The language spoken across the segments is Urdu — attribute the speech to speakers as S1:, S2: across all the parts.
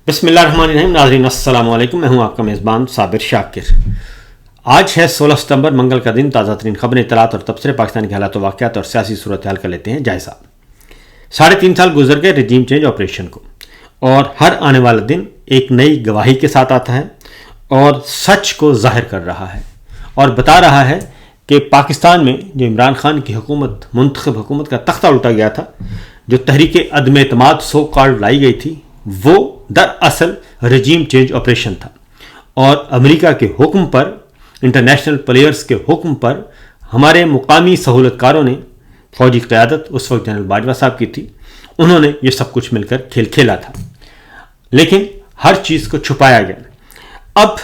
S1: بسم اللہ الرحمن الرحیم. ناظرین السلام علیکم. میں ہوں آپ کا میزبان صابر شاکر. آج ہے 16 ستمبر منگل کا دن. تازہ ترین خبریں، اطلاعات اور تبصرے پاکستان کے حالات و واقعات اور سیاسی صورتحال کا لیتے ہیں جائزہ. 3.5 سال گزر گئے رجیم چینج آپریشن کو، اور ہر آنے والا دن ایک نئی گواہی کے ساتھ آتا ہے اور سچ کو ظاہر کر رہا ہے اور بتا رہا ہے کہ پاکستان میں جو عمران خان کی حکومت، منتخب حکومت کا تختہ الٹا گیا تھا، جو تحریک عدم اعتماد سو کالڈ لائی گئی تھی، وہ دراصل رجیم چینج آپریشن تھا. اور امریکہ کے حکم پر، انٹرنیشنل پلیئرز کے حکم پر، ہمارے مقامی سہولت کاروں نے، فوجی قیادت اس وقت جنرل باجوہ صاحب کی تھی، انہوں نے یہ سب کچھ مل کر کھیل کھیلا تھا، لیکن ہر چیز کو چھپایا گیا. اب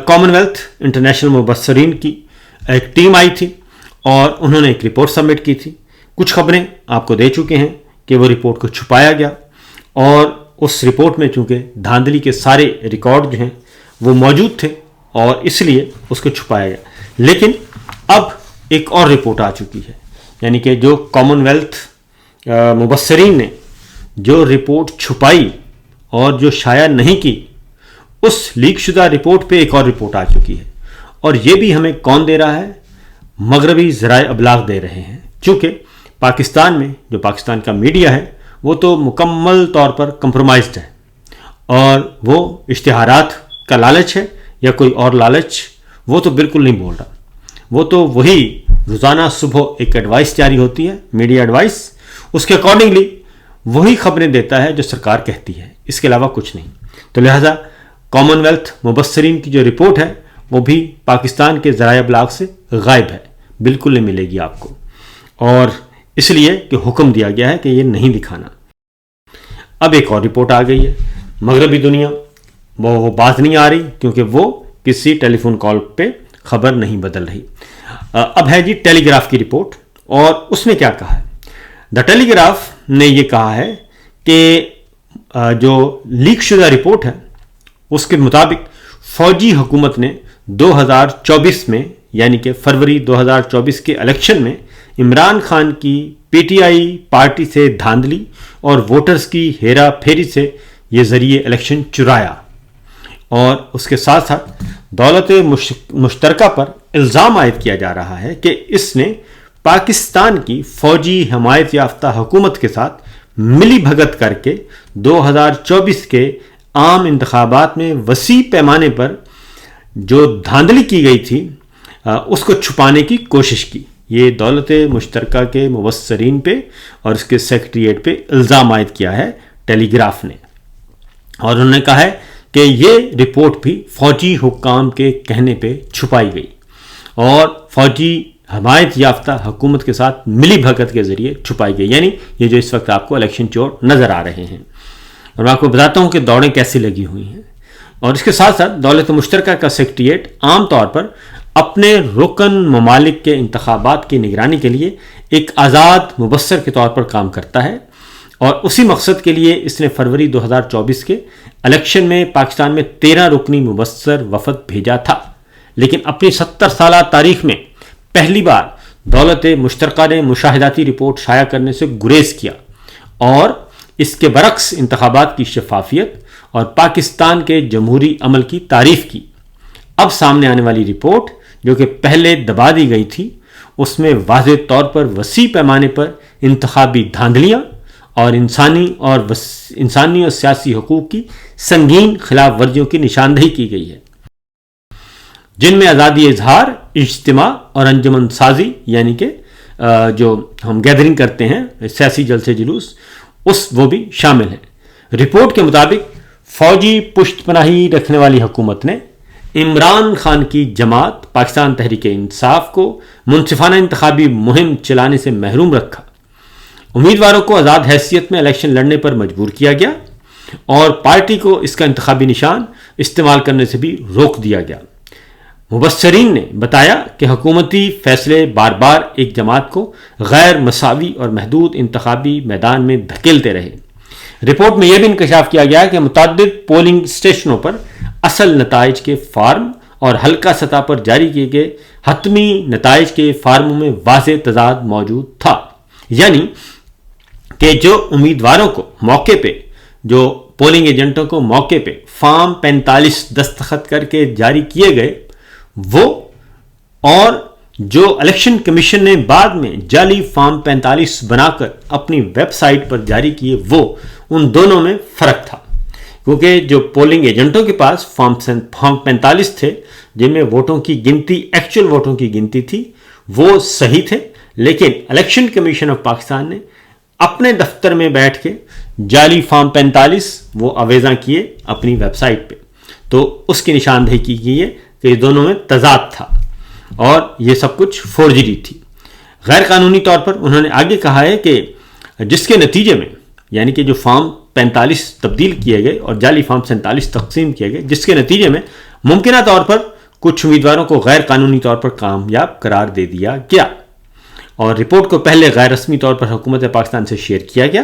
S1: کامن ویلتھ انٹرنیشنل مبصرین کی ایک ٹیم آئی تھی اور انہوں نے ایک رپورٹ سبمٹ کی تھی. کچھ خبریں آپ کو دے چکے ہیں کہ وہ رپورٹ کو چھپایا گیا، اور اس رپورٹ میں چونکہ دھاندلی کے سارے ریکارڈ جو ہیں وہ موجود تھے اور اس لیے اس کو چھپایا گیا. لیکن اب ایک اور رپورٹ آ چکی ہے، یعنی کہ جو کامن ویلتھ مبصرین نے جو رپورٹ چھپائی اور جو شائع نہیں کی، اس لیک شدہ رپورٹ پہ ایک اور رپورٹ آ چکی ہے. اور یہ بھی ہمیں کون دے رہا ہے؟ مغربی ذرائع ابلاغ دے رہے ہیں. چونکہ پاکستان میں جو پاکستان کا میڈیا ہے وہ تو مکمل طور پر کمپرومائزڈ ہے، اور وہ اشتہارات کا لالچ ہے یا کوئی اور لالچ، وہ تو بالکل نہیں بول رہا. وہ تو وہی روزانہ صبح ایک ایڈوائس جاری ہوتی ہے، میڈیا ایڈوائس، اس کے اکارڈنگلی وہی خبریں دیتا ہے جو سرکار کہتی ہے، اس کے علاوہ کچھ نہیں. تو لہٰذا کامن ویلتھ مبصرین کی جو رپورٹ ہے وہ بھی پاکستان کے ذرائع ابلاغ سے غائب ہے، بالکل نہیں ملے گی آپ کو، اور اس لیے کہ حکم دیا گیا ہے کہ یہ نہیں دکھانا. اب ایک اور رپورٹ آ گئی ہے. مغربی دنیا وہ باز نہیں آ رہی، کیونکہ وہ کسی ٹیلی فون کال پہ خبر نہیں بدل رہی. اب ہے جی ٹیلی گراف کی رپورٹ، اور اس میں کیا کہا ہے؟ دا ٹیلی گراف نے یہ کہا ہے کہ جو لیک شدہ رپورٹ ہے اس کے مطابق فوجی حکومت نے 2024 میں، یعنی کہ فروری 2024 کے الیکشن میں، عمران خان کی پی ٹی آئی پارٹی سے دھاندلی اور ووٹرز کی ہیرا پھیری سے یہ ذریعے الیکشن چرایا. اور اس کے ساتھ ساتھ دولت مشترکہ پر الزام عائد کیا جا رہا ہے کہ اس نے پاکستان کی فوجی حمایت یافتہ حکومت کے ساتھ ملی بھگت کر کے 2024 کے عام انتخابات میں وسیع پیمانے پر جو دھاندلی کی گئی تھی اس کو چھپانے کی کوشش کی. یہ دولت مشترکہ کے مبصرین پہ اور اس کے سیکریٹریٹ پہ الزام عائد کیا ہے ٹیلی گراف نے، اور انہوں نے کہا ہے کہ یہ رپورٹ بھی فوجی حکام کے کہنے پہ چھپائی گئی اور فوجی حمایت یافتہ حکومت کے ساتھ ملی بھگت کے ذریعے چھپائی گئی. یعنی یہ جو اس وقت آپ کو الیکشن چور نظر آ رہے ہیں، اور میں آپ کو بتاتا ہوں کہ دوڑیں کیسی لگی ہوئی ہیں. اور اس کے ساتھ ساتھ دولت مشترکہ کا سیکریٹریٹ عام طور پر اپنے رکن ممالک کے انتخابات کی نگرانی کے لیے ایک آزاد مبصر کے طور پر کام کرتا ہے، اور اسی مقصد کے لیے اس نے فروری 2024 کے الیکشن میں پاکستان میں 13 رکنی مبصر وفد بھیجا تھا. لیکن اپنی 70 سالہ تاریخ میں پہلی بار دولت مشترکہ نے مشاہداتی رپورٹ شائع کرنے سے گریز کیا اور اس کے برعکس انتخابات کی شفافیت اور پاکستان کے جمہوری عمل کی تعریف کی. اب سامنے آنے والی رپورٹ جو کہ پہلے دبا دی گئی تھی، اس میں واضح طور پر وسیع پیمانے پر انتخابی دھاندلیاں اور انسانی اور سیاسی حقوق کی سنگین خلاف ورزیوں کی نشاندہی کی گئی ہے، جن میں آزادی اظہار، اجتماع اور انجمن سازی، یعنی کہ جو ہم گیدرنگ کرتے ہیں، سیاسی جلسے جلوس، وہ بھی شامل ہیں. رپورٹ کے مطابق فوجی پشت پناہی رکھنے والی حکومت نے عمران خان کی جماعت پاکستان تحریک انصاف کو منصفانہ انتخابی مہم چلانے سے محروم رکھا، امیدواروں کو آزاد حیثیت میں الیکشن لڑنے پر مجبور کیا گیا، اور پارٹی کو اس کا انتخابی نشان استعمال کرنے سے بھی روک دیا گیا. مبصرین نے بتایا کہ حکومتی فیصلے بار بار ایک جماعت کو غیر مساوی اور محدود انتخابی میدان میں دھکیلتے رہے. رپورٹ میں یہ بھی انکشاف کیا گیا کہ متعدد پولنگ اسٹیشنوں پر اصل نتائج کے فارم اور حلقہ سطح پر جاری کیے گئے حتمی نتائج کے فارموں میں واضح تضاد موجود تھا. یعنی کہ جو امیدواروں کو موقع پہ جو پولنگ ایجنٹوں کو موقع پہ فارم 45 دستخط کر کے جاری کیے گئے وہ، اور جو الیکشن کمیشن نے بعد میں جعلی فارم 45 بنا کر اپنی ویب سائٹ پر جاری کیے وہ، ان دونوں میں فرق تھا، کیونکہ جو پولنگ ایجنٹوں کے پاس فارم 45 تھے جن میں ووٹوں کی گنتی، ایکچوئل ووٹوں کی گنتی تھی، وہ صحیح تھے، لیکن الیکشن کمیشن آف پاکستان نے اپنے دفتر میں بیٹھ کے جعلی فارم 45 وہ آویزاں کیے اپنی ویب سائٹ پہ، تو اس کی نشاندہی کی گئی ہے کہ یہ دونوں میں تضاد تھا اور یہ سب کچھ فورجری تھی۔ غیر قانونی طور پر انہوں نے آگے کہا ہے کہ جس کے نتیجے میں، یعنی کہ جو فارم 45 تبدیل کیے گئے اور جعلی فارم 47 تقسیم کیے گئے، جس کے نتیجے میں ممکنہ طور پر کچھ امیدواروں کو غیر قانونی طور پر کامیاب قرار دے دیا گیا، اور رپورٹ کو پہلے غیر رسمی طور پر حکومت پاکستان سے شیئر کیا گیا،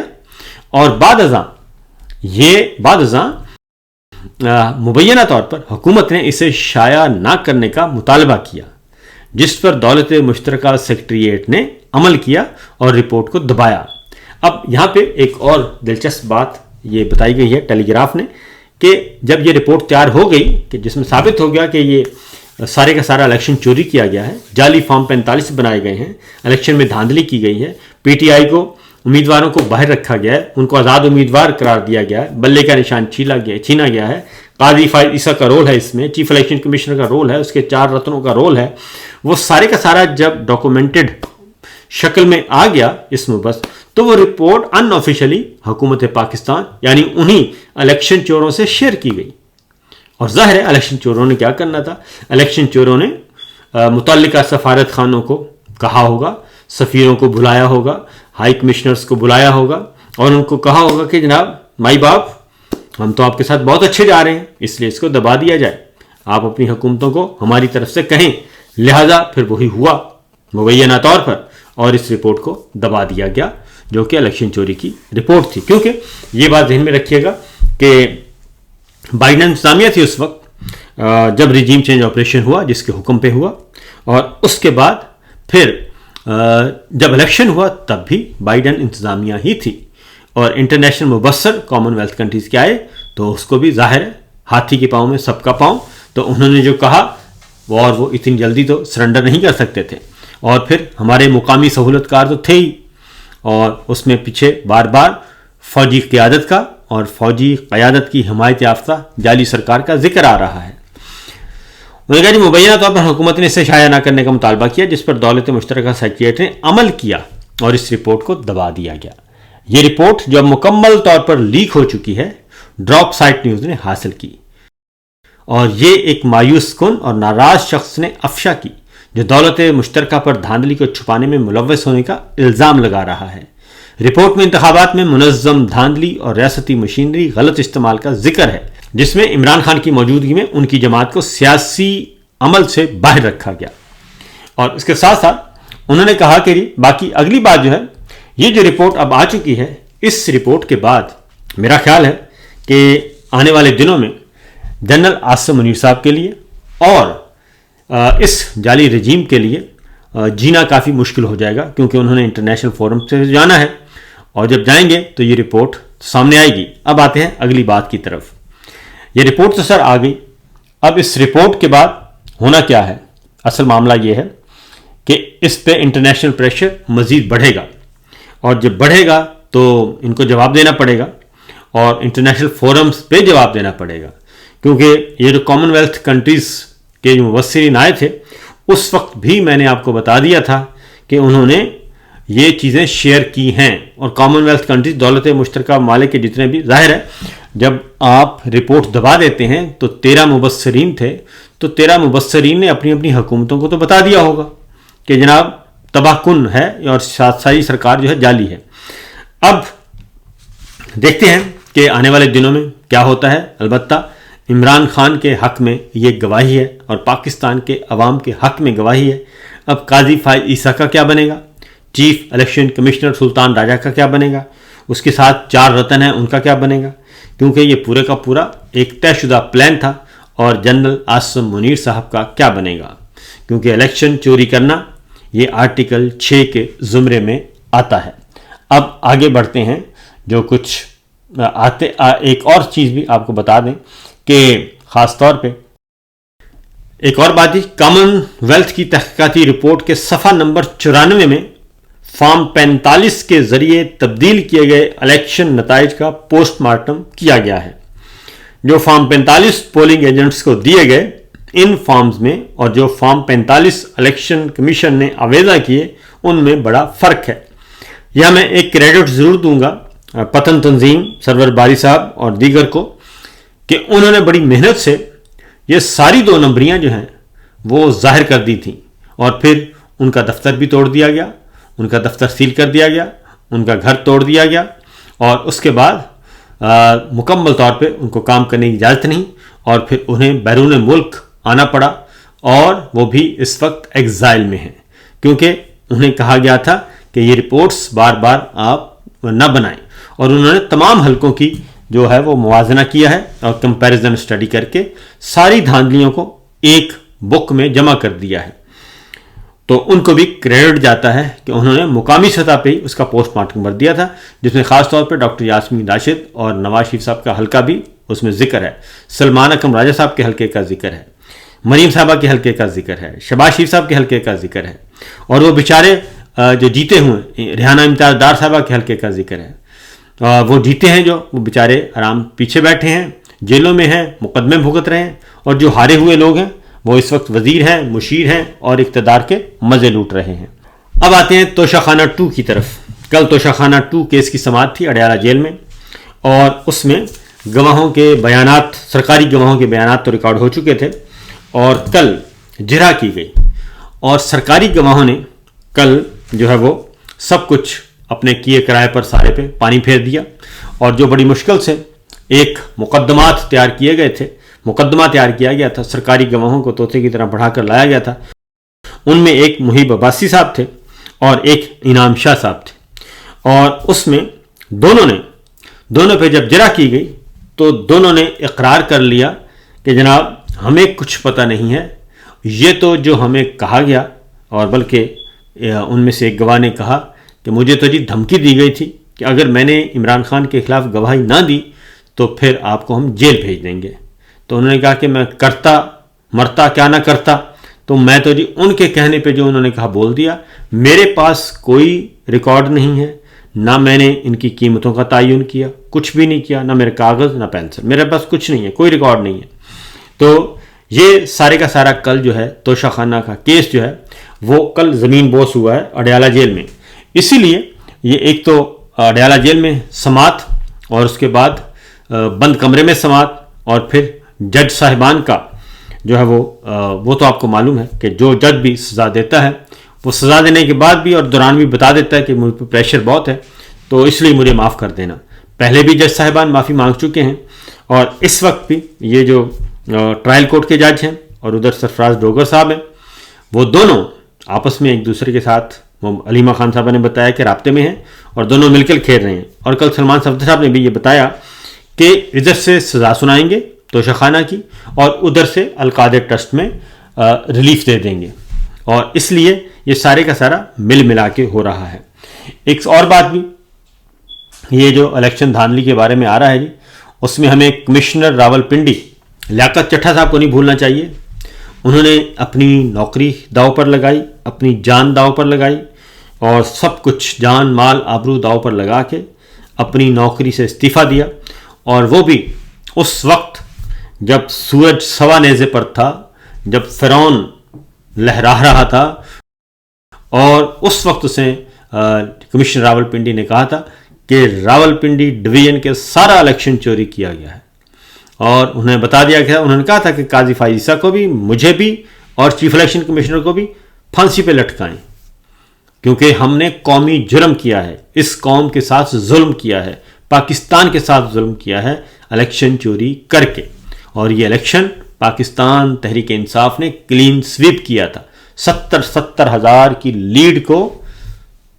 S1: اور بعد ازاں مبینہ طور پر حکومت نے اسے شائع نہ کرنے کا مطالبہ کیا، جس پر دولت مشترکہ سیکریٹریٹ نے عمل کیا اور رپورٹ کو دبایا۔ اب یہاں پہ ایک اور دلچسپ بات یہ بتائی گئی ہے ٹیلی گراف نے کہ جب یہ رپورٹ تیار ہو گئی کہ جس میں ثابت ہو گیا کہ یہ سارے کا سارا الیکشن چوری کیا گیا ہے، جعلی فارم 45 بنائے گئے ہیں، الیکشن میں دھاندلی کی گئی ہے، پی ٹی آئی کو امیدواروں کو باہر رکھا گیا ہے، ان کو آزاد امیدوار قرار دیا گیا ہے، بلے کا نشان چھینا گیا ہے، قاضی فائز عیسیٰ کا رول ہے اس میں، چیف الیکشن کمشنر کا رول ہے، اس کے 4 رتنوں کا رول ہے، وہ سارے کا سارا جب ڈاکومنٹڈ شکل میں آ گیا اس میں بس، تو وہ رپورٹ ان آفیشلی حکومت پاکستان یعنی انہی الیکشن چوروں سے شیئر کی گئی، اور ظاہر ہے الیکشن چوروں نے کیا کرنا تھا، الیکشن چوروں نے متعلقہ سفارت خانوں کو کہا ہوگا، سفیروں کو بلایا ہوگا، ہائی کمشنرز کو بلایا ہوگا، اور ان کو کہا ہوگا کہ جناب مائی باپ ہم تو آپ کے ساتھ بہت اچھے جا رہے ہیں، اس لیے اس کو دبا دیا جائے، آپ اپنی حکومتوں کو ہماری طرف سے کہیں، لہذا پھر وہی ہوا مبینہ طور پر، اور اس رپورٹ کو دبا دیا گیا جو کہ الیکشن چوری کی رپورٹ تھی۔ کیونکہ یہ بات ذہن میں رکھیے گا کہ بائیڈن انتظامیہ تھی اس وقت جب ریجیم چینج آپریشن ہوا، جس کے حکم پہ ہوا، اور اس کے بعد پھر جب الیکشن ہوا تب بھی بائیڈن انتظامیہ ہی تھی، اور انٹرنیشنل مبصر کامن ویلتھ کنٹریز کے آئے تو اس کو بھی ظاہر ہے ہاتھی کے پاؤں میں سب کا پاؤں، تو انہوں نے جو کہا اور وہ اتنی جلدی تو سرنڈر نہیں کر سکتے تھے، اور پھر ہمارے مقامی سہولت کار تو تھے ہی، اور اس میں پیچھے بار بار فوجی قیادت کا اور فوجی قیادت کی حمایت یافتہ جعلی سرکار کا ذکر آ رہا ہے۔ انہوں نے کہا جی مبینہ طور پر حکومت نے اسے شائع نہ کرنے کا مطالبہ کیا، جس پر دولت مشترکہ سیکریٹریٹ نے عمل کیا اور اس رپورٹ کو دبا دیا گیا۔ یہ رپورٹ جو اب مکمل طور پر لیک ہو چکی ہے، ڈراپ سائٹ نیوز نے حاصل کی، اور یہ ایک مایوس کن اور ناراض شخص نے افشا کی جو دولت مشترکہ پر دھاندلی کو چھپانے میں ملوث ہونے کا الزام لگا رہا ہے۔ رپورٹ میں انتخابات میں منظم دھاندلی اور ریاستی مشینری غلط استعمال کا ذکر ہے، جس میں عمران خان کی موجودگی میں ان کی جماعت کو سیاسی عمل سے باہر رکھا گیا، اور اس کے ساتھ ساتھ انہوں نے کہا کہ باقی اگلی بات جو ہے، یہ جو رپورٹ اب آ چکی ہے، اس رپورٹ کے بعد میرا خیال ہے کہ آنے والے دنوں میں جنرل عاصم منیر صاحب کے لیے اور اس جعلی رجیم کے لیے جینا کافی مشکل ہو جائے گا، کیونکہ انہوں نے انٹرنیشنل فورم سے جانا ہے، اور جب جائیں گے تو یہ رپورٹ سامنے آئے گی۔ اب آتے ہیں اگلی بات کی طرف۔ یہ رپورٹ تو سر آ گئی، اب اس رپورٹ کے بعد ہونا کیا ہے؟ اصل معاملہ یہ ہے کہ اس پہ انٹرنیشنل پریشر مزید بڑھے گا، اور جب بڑھے گا تو ان کو جواب دینا پڑے گا، اور انٹرنیشنل فورمز پہ جواب دینا پڑے گا، کیونکہ یہ جو کامن ویلتھ کنٹریز کے جو مبصرین آئے تھے اس وقت بھی میں نے آپ کو بتا دیا تھا کہ انہوں نے یہ چیزیں شیئر کی ہیں، اور کامن ویلتھ کنٹریز دولت مشترکہ ممالک کے جتنے بھی، ظاہر ہے جب آپ رپورٹ دبا دیتے ہیں تو 13 مبصرین تھے، تو 13 مبصرین نے اپنی اپنی حکومتوں کو تو بتا دیا ہوگا کہ جناب تباہ کن ہے اور ساری سرکار جو ہے جعلی ہے۔ اب دیکھتے ہیں کہ آنے والے دنوں میں کیا ہوتا ہے۔ البتہ عمران خان کے حق میں یہ گواہی ہے، اور پاکستان کے عوام کے حق میں گواہی ہے۔ اب قاضی فائز عیسیٰ کا کیا بنے گا، چیف الیکشن کمشنر سلطان راجہ کا کیا بنے گا، اس کے ساتھ 4 رتن ہیں ان کا کیا بنے گا، کیونکہ یہ پورے کا پورا ایک طے شدہ پلان تھا۔ اور جنرل عاصم منیر صاحب کا کیا بنے گا، کیونکہ الیکشن چوری کرنا یہ آرٹیکل 6 کے زمرے میں آتا ہے۔ اب آگے بڑھتے ہیں جو کچھ ایک اور چیز بھی آپ کو بتا دیں کہ خاص طور پہ ایک اور بات ہی، کامن ویلتھ کی تحقیقاتی رپورٹ کے صفحہ نمبر 94 میں فارم 45 کے ذریعے تبدیل کیے گئے الیکشن نتائج کا پوسٹ مارٹم کیا گیا ہے۔ جو فارم 45 پولنگ ایجنٹس کو دیے گئے ان فارمز میں اور جو فارم 45 الیکشن کمیشن نے آویزہ کیے ان میں بڑا فرق ہے۔ یہاں میں ایک کریڈٹ ضرور دوں گا پتن تنظیم، سرور باری صاحب اور دیگر کو، کہ انہوں نے بڑی محنت سے یہ ساری 2 نمبریاں جو ہیں وہ ظاہر کر دی تھیں، اور پھر ان کا دفتر بھی توڑ دیا گیا، ان کا دفتر سیل کر دیا گیا، ان کا گھر توڑ دیا گیا، اور اس کے بعد مکمل طور پہ ان کو کام کرنے کی اجازت نہیں، اور پھر انہیں بیرون ملک آنا پڑا، اور وہ بھی اس وقت ایگزائل میں ہیں، کیونکہ انہیں کہا گیا تھا کہ یہ رپورٹس بار بار آپ نہ بنائیں، اور انہوں نے تمام حلقوں کی جو ہے وہ موازنہ کیا ہے اور کمپیریزن اسٹڈی کر کے ساری دھاندلیوں کو ایک بک میں جمع کر دیا ہے۔ تو ان کو بھی کریڈٹ جاتا ہے کہ انہوں نے مقامی سطح پہ ہی اس کا پوسٹ مارٹم کر دیا تھا، جس میں خاص طور پہ ڈاکٹر یاسمین راشد اور نواز شریف صاحب کا حلقہ بھی اس میں ذکر ہے، سلمان اکرم راجہ صاحب کے حلقے کا ذکر ہے، مریم صاحبہ کے حلقے کا ذکر ہے، شہباز شریف صاحب کے حلقے کا ذکر ہے، اور وہ بیچارے جو جیتے ہوئے ریحانہ امتیاز ڈار صاحبہ کے حلقے کا ذکر ہے۔ وہ جیتے ہیں جو، وہ بیچارے آرام پیچھے بیٹھے ہیں، جیلوں میں ہیں، مقدمے بھگت رہے ہیں، اور جو ہارے ہوئے لوگ ہیں وہ اس وقت وزیر ہیں، مشیر ہیں اور اقتدار کے مزے لوٹ رہے ہیں۔ اب آتے ہیں توشہ خانہ 2 کی طرف۔ کل توشہ خانہ 2 کیس کی سماعت تھی اڈیالہ جیل میں، اور اس میں گواہوں کے بیانات، سرکاری گواہوں کے بیانات تو ریکارڈ ہو چکے تھے، اور کل جرح کی گئی، اور سرکاری گواہوں نے کل جو ہے وہ سب کچھ اپنے کیے کرائے پر سارے پہ پانی پھیر دیا، اور جو بڑی مشکل سے ایک مقدمہ تیار کیا گیا تھا، سرکاری گواہوں کو طوطے کی طرح بڑھا کر لایا گیا تھا، ان میں ایک محیب عباسی صاحب تھے اور ایک انعام شاہ صاحب تھے، اور اس میں دونوں پہ جب جرح کی گئی تو دونوں نے اقرار کر لیا کہ جناب ہمیں کچھ پتہ نہیں ہے، یہ تو جو ہمیں کہا گیا، اور بلکہ ان میں سے ایک گواہ نے کہا کہ مجھے تو جی دھمکی دی گئی تھی کہ اگر میں نے عمران خان کے خلاف گواہی نہ دی تو پھر آپ کو ہم جیل بھیج دیں گے۔ تو انہوں نے کہا کہ میں کرتا مرتا کیا نہ کرتا، تو میں تو جی ان کے کہنے پہ جو انہوں نے کہا بول دیا، میرے پاس کوئی ریکارڈ نہیں ہے، نہ میں نے ان کی قیمتوں کا تعین کیا، کچھ بھی نہیں کیا، نہ میرے کاغذ نہ پینسل، میرے پاس کچھ نہیں ہے، کوئی ریکارڈ نہیں ہے۔ تو یہ سارے کا سارا کل جو ہے توشہ خانہ کا کیس جو ہے وہ کل زمین بوس ہوا ہے اڈیالہ جیل میں، اسی لیے یہ ایک تو اڈیالہ جیل میں سماعت، اور اس کے بعد بند کمرے میں سماعت، اور پھر جج صاحبان کا جو ہے وہ تو آپ کو معلوم ہے کہ جو جج بھی سزا دیتا ہے وہ سزا دینے کے بعد بھی اور دوران بھی بتا دیتا ہے کہ مجھ پہ پریشر بہت ہے، تو اس لیے مجھے معاف کر دینا۔ پہلے بھی جج صاحبان معافی مانگ چکے ہیں، اور اس وقت بھی یہ جو ٹرائل کورٹ کے جج ہیں اور ادھر سرفراز ڈوگر صاحب ہیں، وہ دونوں آپس میں ایک دوسرے کے ساتھ، علیمہ خان صاحبہ نے بتایا کہ رابطے میں ہیں اور دونوں مل کر کھیل رہے ہیں، اور کل سلمان صفدر صاحب نے بھی یہ بتایا کہ ادھر سے سزا سنائیں گے توشہ خانہ کی، اور ادھر سے القادر ٹرسٹ میں ریلیف دے دیں گے، اور اس لیے یہ سارے کا سارا مل ملا کے ہو رہا ہے۔ ایک اور بات بھی، یہ جو الیکشن دھاندلی کے بارے میں آ رہا ہے جی، اس میں ہمیں کمشنر راول پنڈی لیاقت چٹھا صاحب کو نہیں بھولنا چاہیے۔ انہوں نے اپنی نوکری داؤ پر لگائی، اپنی جان داؤ پر لگائی، اور سب کچھ جان مال آبرو داؤ پر لگا کے اپنی نوکری سے استعفیٰ دیا، اور وہ بھی اس وقت جب سورج سوا نیزے پر تھا، جب فرعون لہرا رہا تھا، اور اس وقت اسے کمشنر راول پنڈی نے کہا تھا کہ راول پنڈی ڈویژن کے سارا الیکشن چوری کیا گیا ہے، اور انہیں بتا دیا گیا، انہوں نے کہا تھا کہ قاضی فائز عیسیٰ کو بھی، مجھے بھی، اور چیف الیکشن کمشنر کو بھی پھانسی پہ لٹکائیں، کیونکہ ہم نے قومی جرم کیا ہے، اس قوم کے ساتھ ظلم کیا ہے، پاکستان کے ساتھ ظلم کیا ہے الیکشن چوری کر کے، اور یہ الیکشن پاکستان تحریک انصاف نے کلین سویپ کیا تھا، 70,000 کی لیڈ کو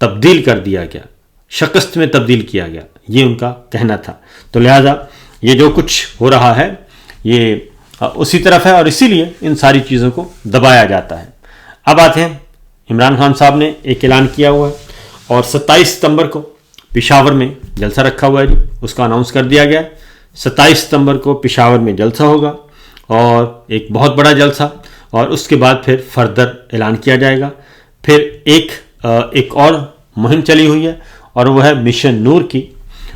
S1: تبدیل کر دیا گیا، شکست میں تبدیل کیا گیا، یہ ان کا کہنا تھا۔ تو لہذا یہ جو کچھ ہو رہا ہے یہ اسی طرف ہے، اور اسی لیے ان ساری چیزوں کو دبایا جاتا ہے۔ اب آتے ہیں، عمران خان صاحب نے ایک اعلان کیا ہوا ہے، اور 27 ستمبر کو پشاور میں جلسہ رکھا ہوا ہے جی، اس کا اناؤنس کر دیا گیا ہے. 27 ستمبر کو پشاور میں جلسہ ہوگا اور ایک بہت بڑا جلسہ، اور اس کے بعد پھر فردر اعلان کیا جائے گا. پھر ایک اور مہم چلی ہوئی ہے اور وہ ہے مشن نور کی.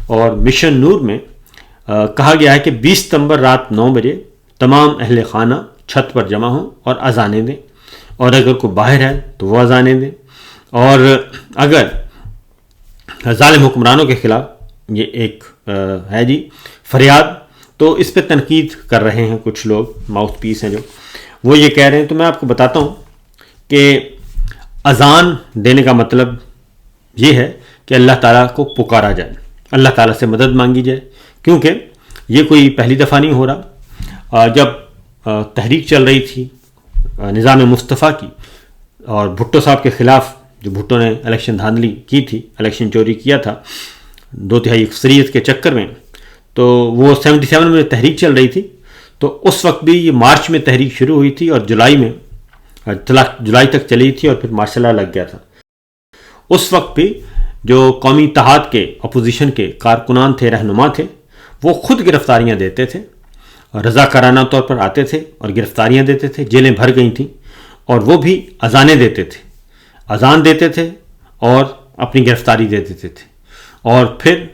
S1: اور مشن نور میں کہا گیا ہے کہ 20 ستمبر رات 9 بجے تمام اہل خانہ چھت پر جمع ہوں اور اذانیں دیں، اور اگر کوئی باہر ہے تو وہ اذانیں دیں. اور اگر ظالم حکمرانوں کے خلاف یہ ایک ہے جی فریاد، تو اس پہ تنقید کر رہے ہیں کچھ لوگ، ماؤتھ پیس ہیں جو، وہ یہ کہہ رہے ہیں. تو میں آپ کو بتاتا ہوں کہ اذان دینے کا مطلب یہ ہے کہ اللہ تعالیٰ کو پکارا جائے، اللہ تعالیٰ سے مدد مانگی جائے، کیونکہ یہ کوئی پہلی دفعہ نہیں ہو رہا. جب تحریک چل رہی تھی نظام مصطفیٰ کی اور بھٹو صاحب کے خلاف، جو بھٹو نے الیکشن دھاندلی کی تھی، الیکشن چوری کیا تھا 2/3 اکثریت کے چکر میں، تو وہ 77 میں تحریک چل رہی تھی. تو اس وقت بھی یہ مارچ میں تحریک شروع ہوئی تھی اور جولائی تک چلی تھی، اور پھر مارشل لا لگ گیا تھا. اس وقت بھی جو قومی اتحاد کے اپوزیشن کے کارکنان تھے، رہنما تھے، وہ خود گرفتاریاں دیتے تھے، رضاکارانہ طور پر آتے تھے اور گرفتاریاں دیتے تھے. جیلیں بھر گئی تھیں، اور وہ بھی اذانیں دیتے تھے، اذان دیتے تھے اور اپنی گرفتاری دے دیتے تھے. اور پھر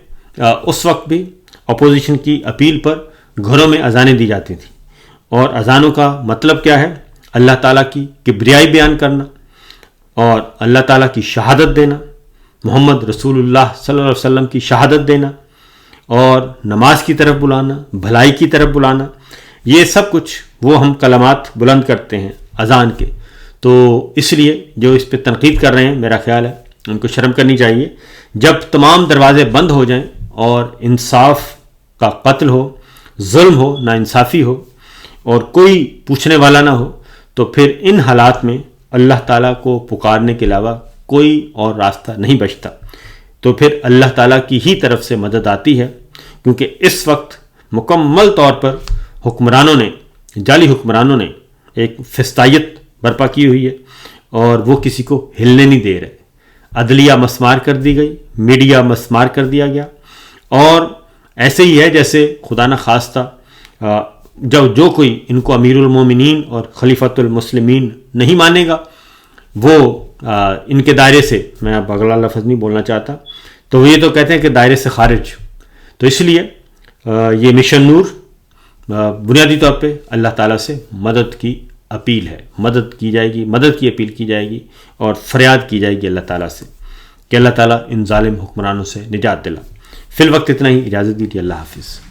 S1: اس وقت بھی اپوزیشن کی اپیل پر گھروں میں اذانیں دی جاتی تھیں. اور اذانوں کا مطلب کیا ہے؟ اللہ تعالیٰ کی کبریائی بیان کرنا اور اللہ تعالیٰ کی شہادت دینا، محمد رسول اللہ صلی اللہ علیہ وسلم کی شہادت دینا، اور نماز کی طرف بلانا، بھلائی کی طرف بلانا. یہ سب کچھ وہ ہم کلمات بلند کرتے ہیں اذان کے. تو اس لیے جو اس پہ تنقید کر رہے ہیں، میرا خیال ہے ان کو شرم کرنی چاہیے. جب تمام دروازے بند ہو جائیں اور انصاف کا قتل ہو، ظلم ہو، ناانصافی ہو، اور کوئی پوچھنے والا نہ ہو، تو پھر ان حالات میں اللہ تعالیٰ کو پکارنے کے علاوہ کوئی اور راستہ نہیں بچتا. تو پھر اللہ تعالیٰ کی ہی طرف سے مدد آتی ہے، کیونکہ اس وقت مکمل طور پر حکمرانوں نے، جعلی حکمرانوں نے ایک فسطائیت برپا کی ہوئی ہے، اور وہ کسی کو ہلنے نہیں دے رہے. عدلیہ مسمار کر دی گئی، میڈیا مسمار کر دیا گیا. اور ایسے ہی ہے جیسے خدا نہ خواستہ جو کوئی ان کو امیر المومنین اور خلیفۃ المسلمین نہیں مانے گا، وہ ان کے دائرے سے، میں اب اگلا لفظ نہیں بولنا چاہتا، تو یہ تو کہتے ہیں کہ دائرے سے خارج. تو اس لیے یہ مشن نور بنیادی طور پہ اللہ تعالیٰ سے مدد کی اپیل ہے. مدد کی جائے گی، مدد کی اپیل کی جائے گی اور فریاد کی جائے گی اللہ تعالیٰ سے کہ اللہ تعالیٰ ان ظالم حکمرانوں سے نجات دلا. فی الوقت اتنا ہی، اجازت دیجیے، اللہ حافظ.